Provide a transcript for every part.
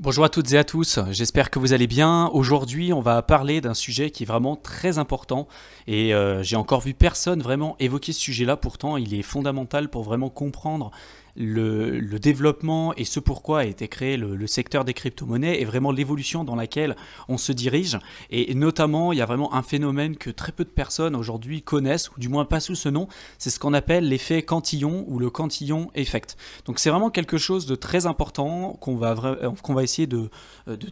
Bonjour à toutes et à tous, j'espère que vous allez bien. Aujourd'hui, on va parler d'un sujet qui est vraiment très important et j'ai encore vu personne vraiment évoquer ce sujet-là. Pourtant, il est fondamental pour vraiment comprendre le développement et ce pourquoi a été créé le secteur des crypto-monnaies et vraiment l'évolution dans laquelle on se dirige. Et notamment, il y a vraiment un phénomène que très peu de personnes aujourd'hui connaissent, ou du moins pas sous ce nom, c'est ce qu'on appelle l'effet Cantillon ou le Cantillon Effect. Donc c'est vraiment quelque chose de très important qu'on va essayer de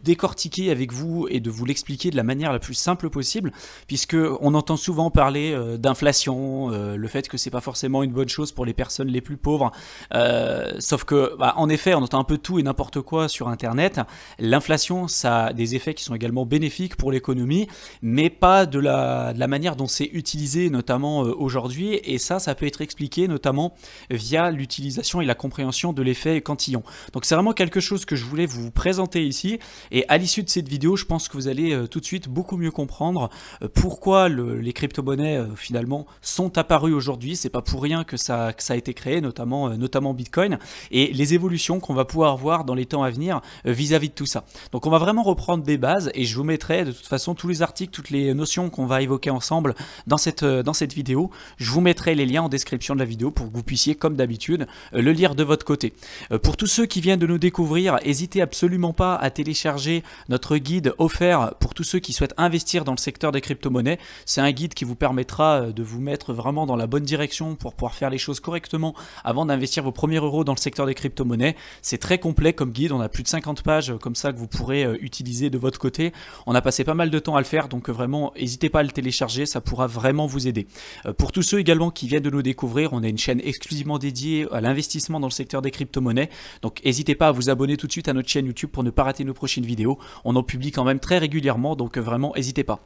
décortiquer avec vous et de vous l'expliquer de la manière la plus simple possible, puisque on entend souvent parler d'inflation, le fait que c'est pas forcément une bonne chose pour les personnes les plus pauvres. Sauf que, en effet, on entend un peu tout et n'importe quoi sur Internet. L'inflation, ça a des effets qui sont également bénéfiques pour l'économie, mais pas de la manière dont c'est utilisé, notamment aujourd'hui. Et ça peut être expliqué notamment via l'utilisation et la compréhension de l'effet Cantillon. Donc c'est vraiment quelque chose que je voulais vous présenter ici. Et à l'issue de cette vidéo, je pense que vous allez tout de suite beaucoup mieux comprendre pourquoi les crypto-monnaies finalement sont apparues aujourd'hui. C'est pas pour rien que ça a été créé, notamment Bitcoin, et les évolutions qu'on va pouvoir voir dans les temps à venir vis-à-vis de tout ça. Donc on va vraiment reprendre des bases et je vous mettrai de toute façon tous les articles, toutes les notions qu'on va évoquer ensemble dans cette vidéo. Je vous mettrai les liens en description de la vidéo pour que vous puissiez, comme d'habitude, le lire de votre côté. Pour tous ceux qui viennent de nous découvrir, n'hésitez absolument pas à télécharger notre guide offert pour tous ceux qui souhaitent investir dans le secteur des crypto-monnaies. C'est un guide qui vous permettra de vous mettre vraiment dans la bonne direction pour pouvoir faire les choses correctement avant d'investir vos premiers euros dans le secteur des crypto-monnaies. C'est très complet comme guide, on a plus de 50 pages comme ça que vous pourrez utiliser de votre côté. On a passé pas mal de temps à le faire, donc vraiment n'hésitez pas à le télécharger, ça pourra vraiment vous aider. Pour tous ceux également qui viennent de nous découvrir, on a une chaîne exclusivement dédiée à l'investissement dans le secteur des crypto-monnaies, donc n'hésitez pas à vous abonner tout de suite à notre chaîne YouTube pour ne pas rater nos prochaines vidéos. On en publie quand même très régulièrement, donc vraiment n'hésitez pas.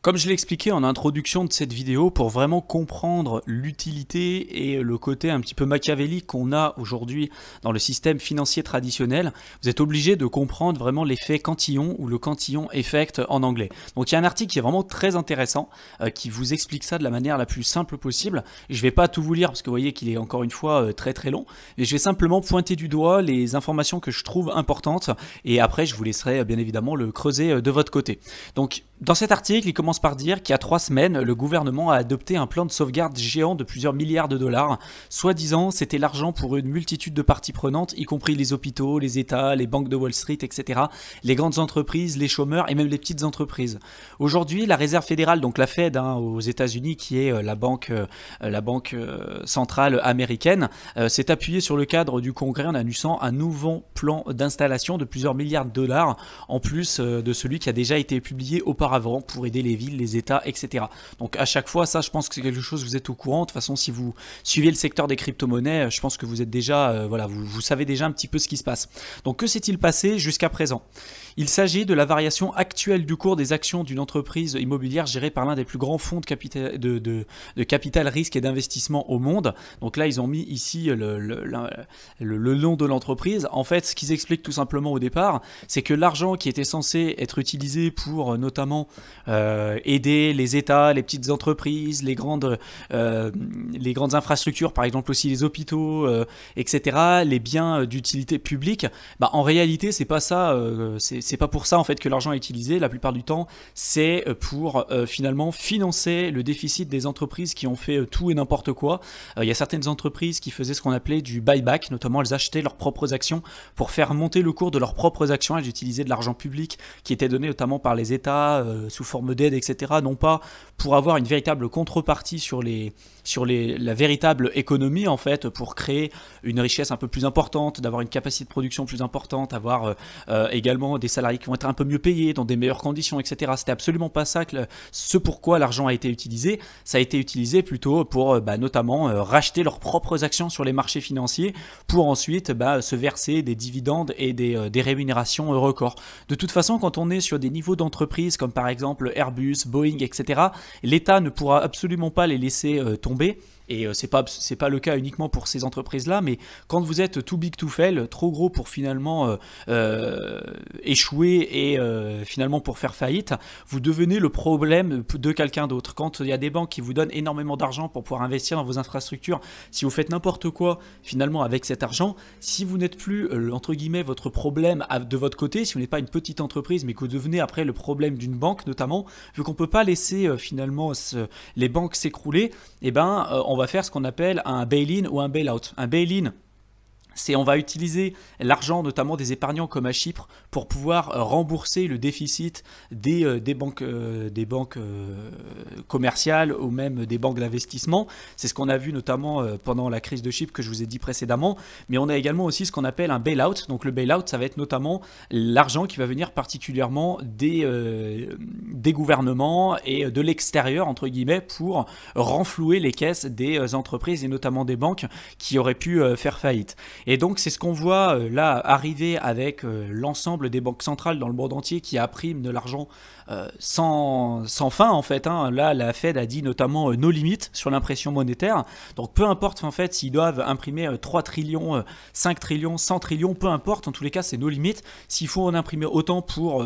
Comme je l'ai expliqué en introduction de cette vidéo, pour vraiment comprendre l'utilité et le côté un petit peu machiavélique qu'on a aujourd'hui dans le système financier traditionnel, vous êtes obligé de comprendre vraiment l'effet Cantillon ou le Cantillon Effect en anglais. Donc il y a un article qui est vraiment très intéressant, qui vous explique ça de la manière la plus simple possible. Je ne vais pas tout vous lire parce que vous voyez qu'il est encore une fois très très long, mais je vais simplement pointer du doigt les informations que je trouve importantes et après je vous laisserai bien évidemment le creuser de votre côté. Donc dans cet article, il commence par dire qu'il y a 3 semaines, le gouvernement a adopté un plan de sauvegarde géant de plusieurs milliards de dollars. Soi-disant, c'était l'argent pour une multitude de parties prenantes, y compris les hôpitaux, les États, les banques de Wall Street, etc., les grandes entreprises, les chômeurs et même les petites entreprises. Aujourd'hui, la Réserve fédérale, donc la Fed aux États-Unis, qui est la banque centrale américaine, s'est appuyée sur le cadre du Congrès en annonçant un nouveau plan d'installation de plusieurs milliards de dollars, en plus de celui qui a déjà été publié auparavant pour aider les villes, les États, etc. Donc à chaque fois, ça je pense que c'est quelque chose que vous êtes au courant. De toute façon, si vous suivez le secteur des crypto-monnaies, je pense que vous êtes déjà, vous savez déjà un petit peu ce qui se passe. Donc que s'est-il passé jusqu'à présent ? Il s'agit de la variation actuelle du cours des actions d'une entreprise immobilière gérée par l'un des plus grands fonds de capital risque et d'investissement au monde. Donc là, ils ont mis ici le nom de l'entreprise. En fait, ce qu'ils expliquent tout simplement au départ, c'est que l'argent qui était censé être utilisé pour notamment aider les États, les petites entreprises, les grandes infrastructures, par exemple aussi les hôpitaux, etc., les biens d'utilité publique, en réalité, c'est pas ça. C'est pas pour ça en fait que l'argent est utilisé. La plupart du temps, c'est pour finalement financer le déficit des entreprises qui ont fait tout et n'importe quoi. Il y a certaines entreprises qui faisaient ce qu'on appelait du buyback, notamment elles achetaient leurs propres actions pour faire monter le cours de leurs propres actions. Elles utilisaient de l'argent public qui était donné notamment par les États sous forme d'aide, etc. Non pas pour avoir une véritable contrepartie sur la véritable économie en fait, pour créer une richesse un peu plus importante, d'avoir une capacité de production plus importante, avoir également des salariés qui vont être un peu mieux payés, dans des meilleures conditions, etc. C'était absolument pas ça ce pourquoi l'argent a été utilisé. Ça a été utilisé plutôt pour notamment racheter leurs propres actions sur les marchés financiers pour ensuite se verser des dividendes et des rémunérations records. De toute façon, quand on est sur des niveaux d'entreprise comme par exemple Airbus, Boeing, etc., l'État ne pourra absolument pas les laisser tomber et c'est pas le cas uniquement pour ces entreprises-là, mais quand vous êtes too big to fail, trop gros pour finalement échouer et finalement pour faire faillite, vous devenez le problème de quelqu'un d'autre. Quand il y a des banques qui vous donnent énormément d'argent pour pouvoir investir dans vos infrastructures, si vous faites n'importe quoi finalement avec cet argent, si vous n'êtes plus entre guillemets votre problème de votre côté, si vous n'êtes pas une petite entreprise mais que vous devenez après le problème d'une banque notamment, vu qu'on ne peut pas laisser finalement les banques s'écrouler, eh ben, on va faire ce qu'on appelle un bail-in ou un bail-out. Un bail-in, c'est on va utiliser l'argent notamment des épargnants comme à Chypre pour pouvoir rembourser le déficit des banques commerciales ou même des banques d'investissement. C'est ce qu'on a vu notamment pendant la crise de Chypre que je vous ai dit précédemment. Mais on a également aussi ce qu'on appelle un bail-out. Donc le bail-out, ça va être notamment l'argent qui va venir particulièrement des gouvernements et de l'extérieur, entre guillemets, pour renflouer les caisses des entreprises et notamment des banques qui auraient pu faire faillite. Et donc c'est ce qu'on voit là arriver avec l'ensemble des banques centrales dans le monde entier qui impriment de l'argent sans fin en fait. Là la Fed a dit notamment no limit sur l'impression monétaire. Donc peu importe en fait s'ils doivent imprimer 3 trillions, 5 trillions, 100 trillions, peu importe, en tous les cas c'est no limit. S'il faut en imprimer autant pour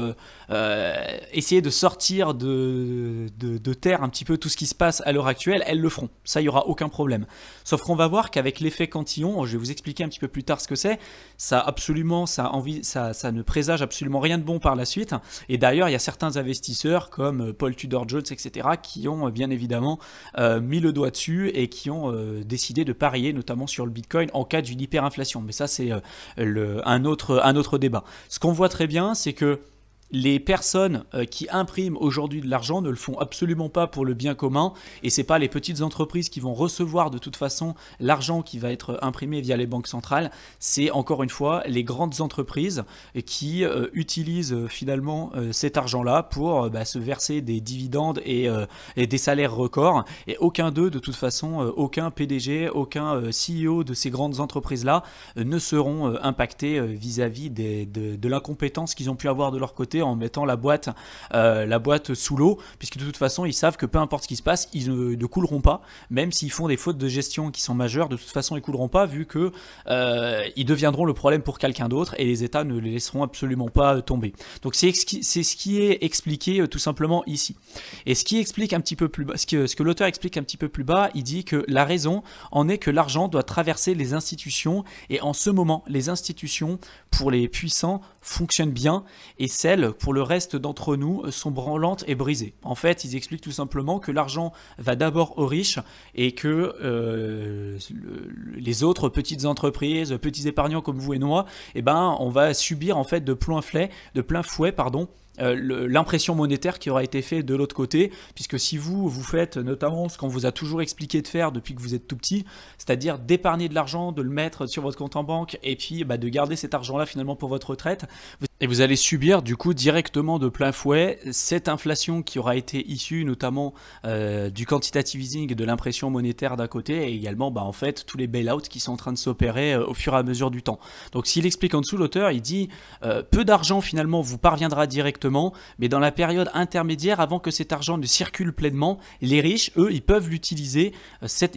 essayer de sortir de terre un petit peu tout ce qui se passe à l'heure actuelle, elles le feront. Ça, il n'y aura aucun problème. Sauf qu'on va voir qu'avec l'effet cantillon, je vais vous expliquer un petit peu plus tard ce que c'est, ça ne présage absolument rien de bon par la suite. Et d'ailleurs, il y a certains investisseurs comme Paul Tudor Jones, etc., qui ont bien évidemment mis le doigt dessus et qui ont décidé de parier notamment sur le Bitcoin en cas d'une hyperinflation. Mais ça, c'est un autre débat. Ce qu'on voit très bien, c'est que les personnes qui impriment aujourd'hui de l'argent ne le font absolument pas pour le bien commun, et c'est pas les petites entreprises qui vont recevoir de toute façon l'argent qui va être imprimé via les banques centrales, c'est encore une fois les grandes entreprises qui utilisent finalement cet argent-là pour se verser des dividendes et des salaires records, et aucun d'eux de toute façon, aucun PDG, aucun CEO de ces grandes entreprises-là ne seront impactés vis-à-vis de l'incompétence qu'ils ont pu avoir de leur côté en mettant la boîte sous l'eau, puisque de toute façon ils savent que peu importe ce qui se passe, ils ne couleront pas, même s'ils font des fautes de gestion qui sont majeures, de toute façon ils couleront pas, vu que ils deviendront le problème pour quelqu'un d'autre et les États ne les laisseront absolument pas tomber. Donc c'est ce qui est expliqué tout simplement ici. Et ce qui explique un petit peu plus bas, ce que l'auteur explique un petit peu plus bas, il dit que la raison en est que l'argent doit traverser les institutions, et en ce moment les institutions pour les puissants fonctionnent bien et celles pour le reste d'entre nous sont branlantes et brisées. En fait, ils expliquent tout simplement que l'argent va d'abord aux riches et que les autres petites entreprises, petits épargnants comme vous et moi, on va subir en fait de plein fouet, l'impression monétaire qui aura été faite de l'autre côté, puisque si vous faites notamment ce qu'on vous a toujours expliqué de faire depuis que vous êtes tout petit, c'est-à-dire d'épargner de l'argent, de le mettre sur votre compte en banque et puis de garder cet argent-là finalement pour votre retraite, et vous allez subir du coup directement de plein fouet cette inflation qui aura été issue notamment du quantitative easing et de l'impression monétaire d'un côté, et également en fait tous les bail-outs qui sont en train de s'opérer au fur et à mesure du temps. Donc s'il explique en dessous, l'auteur il dit peu d'argent finalement vous parviendra directement, mais dans la période intermédiaire, avant que cet argent ne circule pleinement, les riches, eux, ils peuvent utiliser cet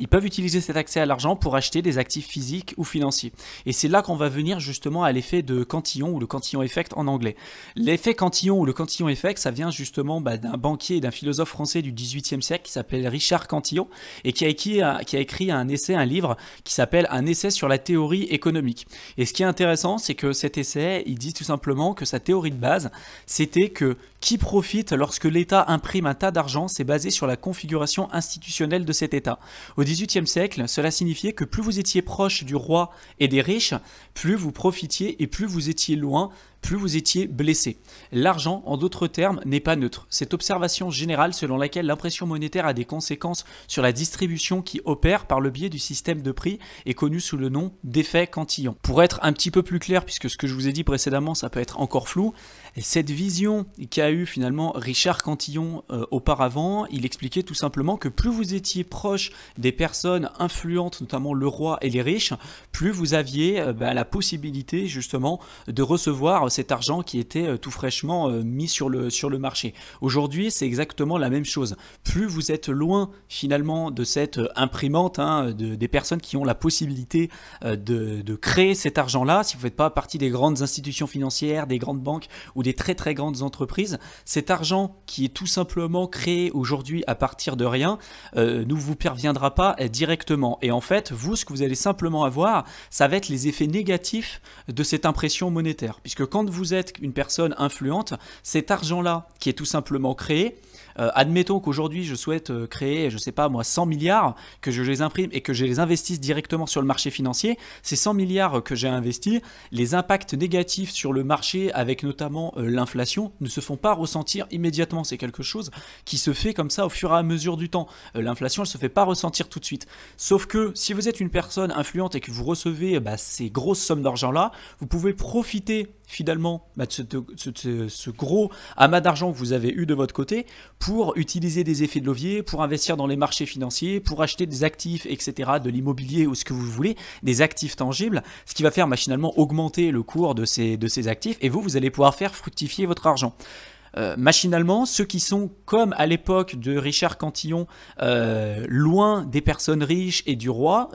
accès à l'argent pour acheter des actifs physiques ou financiers. Et c'est là qu'on va venir justement à l'effet de Cantillon, ou le Cantillon Effect en anglais. L'effet Cantillon ou le Cantillon Effect, ça vient justement d'un banquier et d'un philosophe français du XVIIIe siècle qui s'appelle Richard Cantillon, et qui a écrit un livre qui s'appelle Un essai sur la théorie économique. Et ce qui est intéressant, c'est que cet essai, il dit tout simplement que sa théorie de base, c'était que qui profite lorsque l'État imprime un tas d'argent, c'est basé sur la configuration institutionnelle de cet État. Au XVIIIe siècle, cela signifiait que plus vous étiez proche du roi et des riches, plus vous profitiez, et plus vous étiez loin, plus vous étiez blessé. L'argent, en d'autres termes, n'est pas neutre. Cette observation générale selon laquelle l'impression monétaire a des conséquences sur la distribution qui opère par le biais du système de prix est connue sous le nom d'effet Cantillon. Pour être un petit peu plus clair, puisque ce que je vous ai dit précédemment, ça peut être encore flou, cette vision qu'a eu finalement Richard Cantillon auparavant, il expliquait tout simplement que plus vous étiez proche des personnes influentes, notamment le roi et les riches, plus vous aviez la possibilité justement de recevoir cet argent qui était tout fraîchement mis sur le marché. Aujourd'hui, c'est exactement la même chose. Plus vous êtes loin finalement de cette imprimante, des personnes qui ont la possibilité de créer cet argent-là, si vous ne faites pas partie des grandes institutions financières, des grandes banques ou des très très grandes entreprises, cet argent qui est tout simplement créé aujourd'hui à partir de rien ne vous parviendra pas directement. Et en fait, vous, ce que vous allez simplement avoir, ça va être les effets négatifs de cette impression monétaire. Puisque quand vous êtes une personne influente, cet argent-là qui est tout simplement créé, admettons qu'aujourd'hui je souhaite créer, je sais pas moi, 100 milliards, que je les imprime et que je les investisse directement sur le marché financier. Ces 100 milliards que j'ai investis, les impacts négatifs sur le marché avec notamment l'inflation ne se font pas ressentir immédiatement. C'est quelque chose qui se fait comme ça au fur et à mesure du temps. L'inflation, elle se fait pas ressentir tout de suite. Sauf que si vous êtes une personne influente et que vous recevez ces grosses sommes d'argent là, vous pouvez profiter finalement de ce gros amas d'argent que vous avez eu de votre côté pour utiliser des effets de levier, pour investir dans les marchés financiers, pour acheter des actifs, etc., de l'immobilier ou ce que vous voulez, des actifs tangibles, ce qui va faire machinalement augmenter le cours de ces actifs et vous allez pouvoir faire fructifier votre argent. Machinalement, ceux qui sont comme à l'époque de Richard Cantillon, loin des personnes riches et du roi,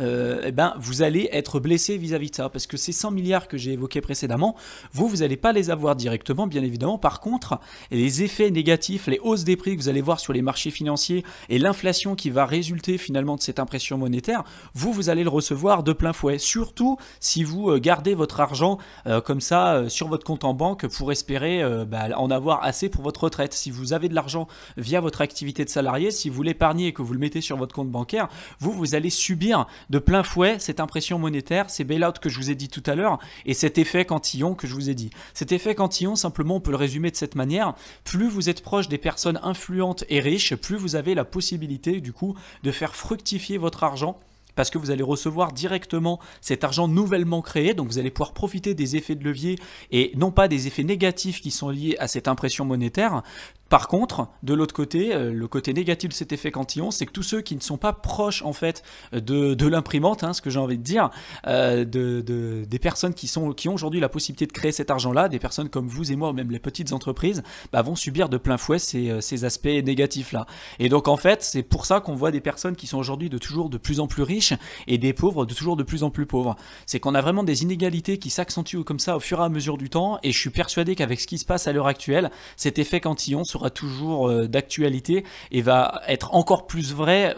vous allez être blessé vis-à-vis de ça. Parce que ces 100 milliards que j'ai évoqués précédemment, vous n'allez pas les avoir directement, bien évidemment. Par contre, les effets négatifs, les hausses des prix que vous allez voir sur les marchés financiers et l'inflation qui va résulter finalement de cette impression monétaire, vous allez le recevoir de plein fouet. Surtout si vous gardez votre argent comme ça sur votre compte en banque pour espérer en avoir assez pour votre retraite. Si vous avez de l'argent via votre activité de salarié, si vous l'épargnez et que vous le mettez sur votre compte bancaire, vous allez subir de plein fouet cette impression monétaire, ces bail-out que je vous ai dit tout à l'heure et cet effet Cantillon que je vous ai dit. Cet effet Cantillon, simplement, on peut le résumer de cette manière. Plus vous êtes proche des personnes influentes et riches, plus vous avez la possibilité du coup de faire fructifier votre argent, parce que vous allez recevoir directement cet argent nouvellement créé, donc vous allez pouvoir profiter des effets de levier et non pas des effets négatifs qui sont liés à cette impression monétaire. Par contre, de l'autre côté, le côté négatif de cet effet Cantillon, c'est que tous ceux qui ne sont pas proches en fait de l'imprimante, ce que j'ai envie de dire, des personnes qui ont aujourd'hui la possibilité de créer cet argent-là, des personnes comme vous et moi ou même les petites entreprises, vont subir de plein fouet ces aspects négatifs-là. Et donc en fait, c'est pour ça qu'on voit des personnes qui sont aujourd'hui toujours de plus en plus riches et des pauvres toujours de plus en plus pauvres. C'est qu'on a vraiment des inégalités qui s'accentuent comme ça au fur et à mesure du temps, et je suis persuadé qu'avec ce qui se passe à l'heure actuelle, cet effet Cantillon sera toujours d'actualité et va être encore plus vrai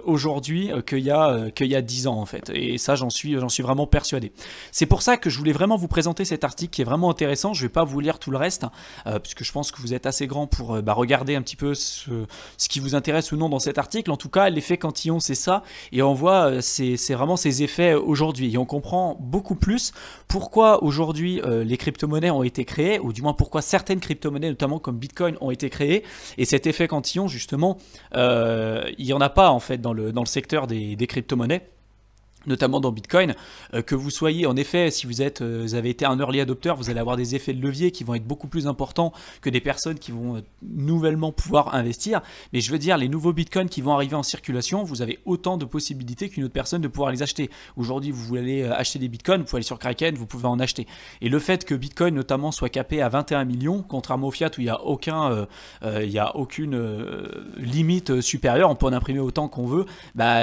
aujourd'hui qu'il y a 10 ans en fait. Et ça, j'en suis vraiment persuadé. C'est pour ça que je voulais vraiment vous présenter cet article qui est vraiment intéressant. Je ne vais pas vous lire tout le reste puisque je pense que vous êtes assez grand pour regarder un petit peu ce qui vous intéresse ou non dans cet article. En tout cas, l'effet Cantillon, c'est ça, et on voit c'est vraiment ces effets aujourd'hui, et on comprend beaucoup plus pourquoi aujourd'hui les crypto-monnaies ont été créées, ou du moins pourquoi certaines crypto-monnaies, notamment comme Bitcoin, ont été créées. Et cet effet Cantillon, justement, il n'y en a pas en fait dans le secteur des crypto-monnaies, notamment dans Bitcoin, que vous soyez, en effet, si vous avez été un early adopter, vous allez avoir des effets de levier qui vont être beaucoup plus importants que des personnes qui vont nouvellement pouvoir investir. Mais je veux dire, les nouveaux Bitcoins qui vont arriver en circulation, vous avez autant de possibilités qu'une autre personne de pouvoir les acheter. Aujourd'hui, vous voulez acheter des Bitcoins, vous pouvez aller sur Kraken, vous pouvez en acheter. Et le fait que Bitcoin, notamment, soit capé à 21 millions, contrairement au fiat où il n'y a aucune limite supérieure, on peut en imprimer autant qu'on veut,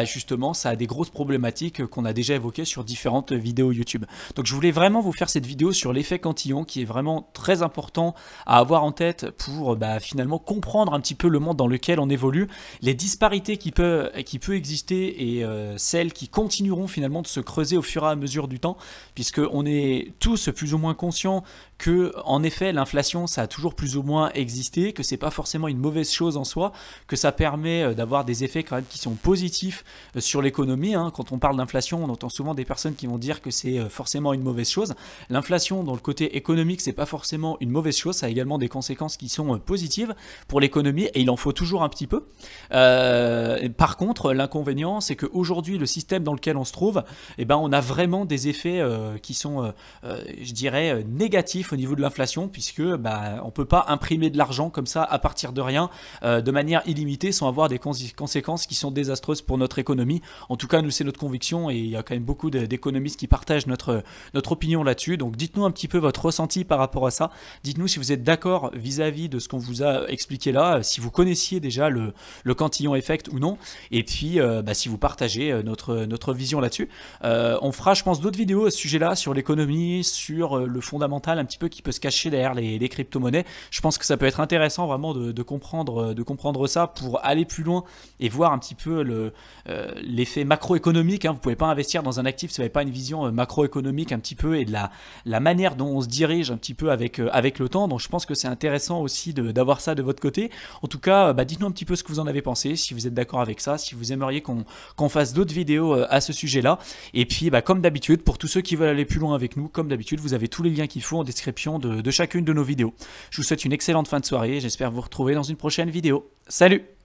justement, ça a des grosses problématiques qu'on a déjà évoqué sur différentes vidéos YouTube. Donc je voulais vraiment vous faire cette vidéo sur l'effet Cantillon qui est vraiment très important à avoir en tête pour finalement comprendre un petit peu le monde dans lequel on évolue, les disparités qui peut exister et celles qui continueront finalement de se creuser au fur et à mesure du temps, puisqu'on est tous plus ou moins conscients que en effet l'inflation ça a toujours plus ou moins existé, que c'est pas forcément une mauvaise chose en soi, que ça permet d'avoir des effets quand même qui sont positifs sur l'économie. Quand on parle d'inflation, on entend souvent des personnes qui vont dire que c'est forcément une mauvaise chose. L'inflation dans le côté économique, c'est pas forcément une mauvaise chose, ça a également des conséquences qui sont positives pour l'économie et il en faut toujours un petit peu. Par contre, l'inconvénient, c'est qu'aujourd'hui, le système dans lequel on se trouve, on a vraiment des effets qui sont, je dirais, négatifs au niveau de l'inflation, puisque on peut pas imprimer de l'argent comme ça à partir de rien de manière illimitée sans avoir des conséquences qui sont désastreuses pour notre économie. En tout cas, nous, c'est notre conviction raison et il y a quand même beaucoup d'économistes qui partagent notre opinion là-dessus. Donc dites-nous un petit peu votre ressenti par rapport à ça. Dites-nous si vous êtes d'accord vis-à-vis de ce qu'on vous a expliqué là, si vous connaissiez déjà le Cantillon Effect ou non, et puis si vous partagez notre vision là-dessus. On fera, je pense, d'autres vidéos à ce sujet-là, sur l'économie, sur le fondamental un petit peu qui peut se cacher derrière les crypto-monnaies. Je pense que ça peut être intéressant vraiment de comprendre ça pour aller plus loin et voir un petit peu l'effet macroéconomique. Vous ne pouvez pas investir dans un actif si vous n'avez pas une vision macroéconomique un petit peu et de la manière dont on se dirige un petit peu avec le temps. Donc je pense que c'est intéressant aussi d'avoir ça de votre côté. En tout cas, dites-nous un petit peu ce que vous en avez pensé, si vous êtes d'accord avec ça, si vous aimeriez qu'on fasse d'autres vidéos à ce sujet-là. Et puis, comme d'habitude, pour tous ceux qui veulent aller plus loin avec nous, comme d'habitude, vous avez tous les liens qu'il faut en description de chacune de nos vidéos. Je vous souhaite une excellente fin de soirée et j'espère vous retrouver dans une prochaine vidéo. Salut!